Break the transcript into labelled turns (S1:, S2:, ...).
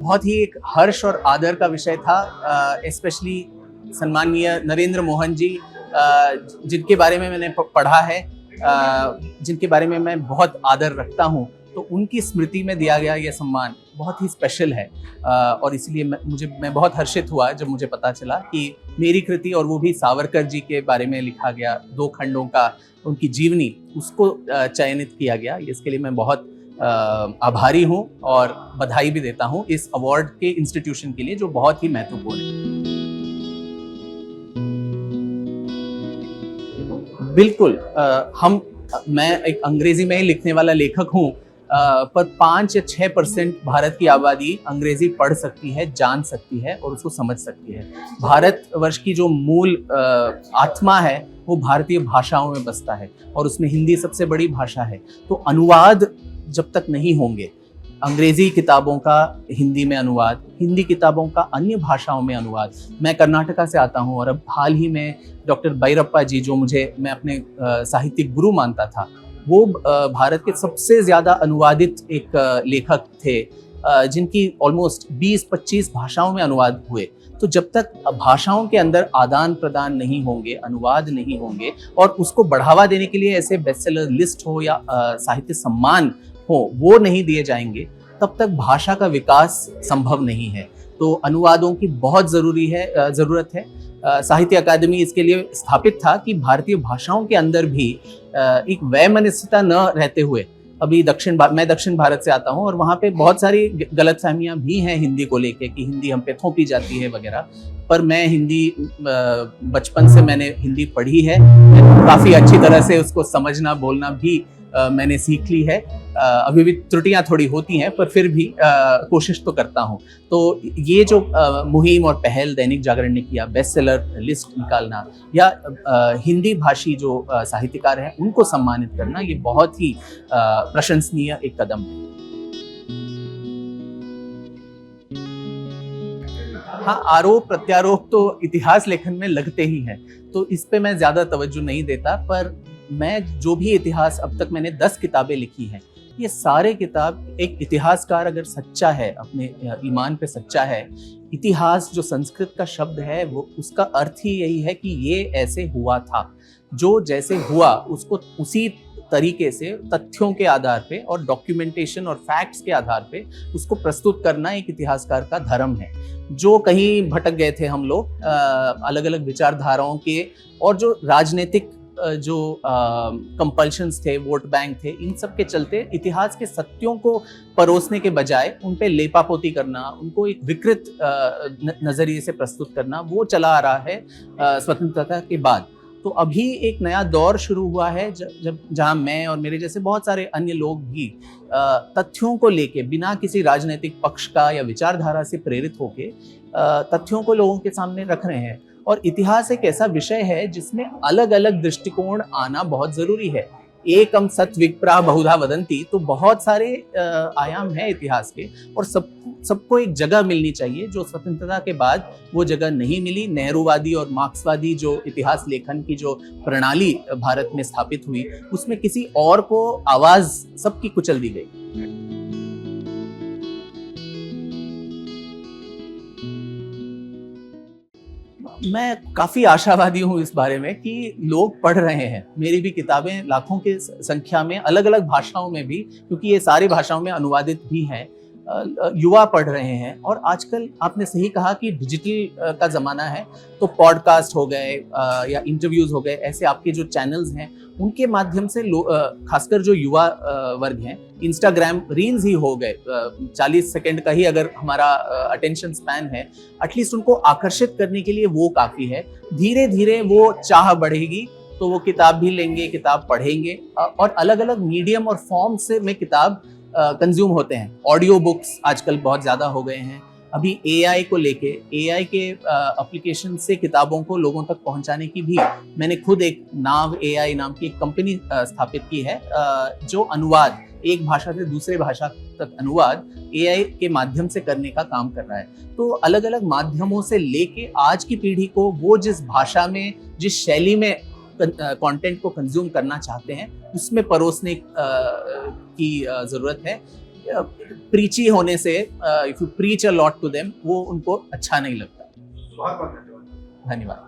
S1: बहुत ही एक हर्ष और आदर का विषय था, स्पेशली सम्माननीय नरेंद्र मोहन जी, जिनके बारे में मैंने पढ़ा है, जिनके बारे में मैं बहुत आदर रखता हूँ, तो उनकी स्मृति में दिया गया ये सम्मान बहुत ही स्पेशल है। और इसलिए मैं बहुत हर्षित हुआ जब मुझे पता चला कि मेरी कृति, और वो भी सावरकर जी के बारे में लिखा गया 2 खंडों का उनकी जीवनी, उसको चयनित किया गया। इसके लिए मैं बहुत आभारी हूँ और बधाई भी देता हूँ इस अवार्ड के इंस्टीट्यूशन के लिए, जो बहुत ही महत्वपूर्ण है। बिल्कुल, मैं एक अंग्रेजी में ही लिखने वाला लेखक हूँ, पर 5 या 6% भारत की आबादी अंग्रेजी पढ़ सकती है, जान सकती है और उसको समझ सकती है। भारतवर्ष की जो मूल आत्मा है वो भारतीय भाषाओं में बसता है, और उसमें हिंदी सबसे बड़ी भाषा है। तो अनुवाद जब तक नहीं होंगे, अंग्रेजी किताबों का हिंदी में अनुवाद, हिंदी किताबों का अन्य भाषाओं में अनुवाद। मैं कर्नाटका से आता हूँ, और अब हाल ही में डॉक्टर बैरप्पा जी, जो मैं अपने साहित्यिक गुरु मानता था, वो भारत के सबसे ज़्यादा अनुवादित एक लेखक थे, जिनकी ऑलमोस्ट 20-25 भाषाओं में अनुवाद हुए। तो जब तक भाषाओं के अंदर आदान प्रदान नहीं होंगे, अनुवाद नहीं होंगे, और उसको बढ़ावा देने के लिए ऐसे बेस्टसेलर लिस्ट हो या साहित्य सम्मान हो, वो नहीं दिए जाएंगे, तब तक भाषा का विकास संभव नहीं है। तो अनुवादों की बहुत ज़रूरत है। साहित्य अकादमी इसके लिए स्थापित था कि भारतीय भाषाओं के अंदर भी एक वैमनस्यता न रहते हुए, अभी मैं दक्षिण भारत से आता हूँ, और वहाँ पे बहुत सारी गलतफहमियां भी हैं हिंदी को लेके, कि हिंदी हम पे थोपी जाती है वगैरह। पर मैं हिंदी, बचपन से मैंने हिंदी पढ़ी है, काफ़ी अच्छी तरह से उसको समझना बोलना भी मैंने सीख ली है। अभी भी त्रुटियां थोड़ी होती हैं, पर फिर भी कोशिश तो करता हूं। तो ये जो मुहिम और पहल दैनिक जागरण ने किया, बेस्ट सेलर लिस्ट निकालना, या हिंदी भाषी जो साहित्यकार हैं उनको सम्मानित करना, ये बहुत ही प्रशंसनीय एक कदम है। हाँ, आरोप प्रत्यारोप तो इतिहास लेखन में लगते ही हैं, तो इस पे मैं ज्यादा तवज्जो नहीं देता। पर मैं जो भी इतिहास, अब तक मैंने 10 किताबें लिखी हैं, ये सारे किताब, एक इतिहासकार अगर सच्चा है, अपने ईमान पे सच्चा है, इतिहास जो संस्कृत का शब्द है, वो उसका अर्थ ही यही है कि ये ऐसे हुआ था। जो जैसे हुआ उसको उसी तरीके से तथ्यों के आधार पे और डॉक्यूमेंटेशन और फैक्ट्स के आधार पे उसको प्रस्तुत करना एक इतिहासकार का धर्म है। जो कहीं भटक गए थे हम लोग अलग अलग विचारधाराओं के, और जो राजनीतिक जो कंपल्शंस थे, वोट बैंक थे, इन सब के चलते इतिहास के सत्यों को परोसने के बजाय उन पे लेपापोती करना, उनको एक विकृत नजरिए से प्रस्तुत करना, वो चला आ रहा है स्वतंत्रता के बाद। तो अभी एक नया दौर शुरू हुआ है, जहां मैं और मेरे जैसे बहुत सारे अन्य लोग भी तथ्यों को लेके, बिना किसी राजनीतिक पक्ष का या विचारधारा से प्रेरित होके तथ्यों को लोगों के सामने रख रहे हैं। और इतिहास एक ऐसा विषय है जिसमें अलग अलग दृष्टिकोण आना बहुत जरूरी है। एकम सत विप्रा बहुधा वदंती, तो बहुत सारे आयाम हैं इतिहास के, और सबको एक जगह मिलनी चाहिए, जो स्वतंत्रता के बाद वो जगह नहीं मिली। नेहरूवादी और मार्क्सवादी जो इतिहास लेखन की जो प्रणाली भारत में स्थापित हुई, उसमें किसी और को आवाज सबकी कुचल दी गई। मैं काफ़ी आशावादी हूँ इस बारे में कि लोग पढ़ रहे हैं। मेरी भी किताबें लाखों की संख्या में, अलग अलग भाषाओं में भी, क्योंकि ये सारी भाषाओं में अनुवादित भी हैं, युवा पढ़ रहे हैं। और आजकल आपने सही कहा कि डिजिटल का ज़माना है, तो पॉडकास्ट हो गए या इंटरव्यूज़ हो गए, ऐसे आपके जो चैनल्स हैं उनके माध्यम से खासकर जो युवा वर्ग हैं, इंस्टाग्राम रील्स ही हो गए, 40 सेकंड का ही अगर हमारा अटेंशन स्पैन है, एटलीस्ट उनको आकर्षित करने के लिए वो काफ़ी है। धीरे धीरे वो चाह बढ़ेगी, तो वो किताब भी लेंगे, किताब पढ़ेंगे, और अलग अलग मीडियम और फॉर्म से में किताब कंज्यूम होते हैं। ऑडियो बुक्स आजकल बहुत ज़्यादा हो गए हैं। अभी एआई को लेके, एआई के एप्लीकेशन से किताबों को लोगों तक पहुंचाने की भी मैंने खुद एक नाव एआई नाम की एक कंपनी स्थापित की है, जो अनुवाद, एक भाषा से दूसरे भाषा तक अनुवाद एआई के माध्यम से करने का काम कर रहा है। तो अलग अलग माध्यमों से लेके आज की पीढ़ी को वो जिस भाषा में, जिस शैली में कंटेंट को कंज्यूम करना चाहते हैं, उसमें परोसने की ज़रूरत है। प्रीची होने से, if you preach a lot to them, वो उनको अच्छा नहीं लगता।
S2: बहुत बहुत धन्यवाद।
S1: धन्यवाद।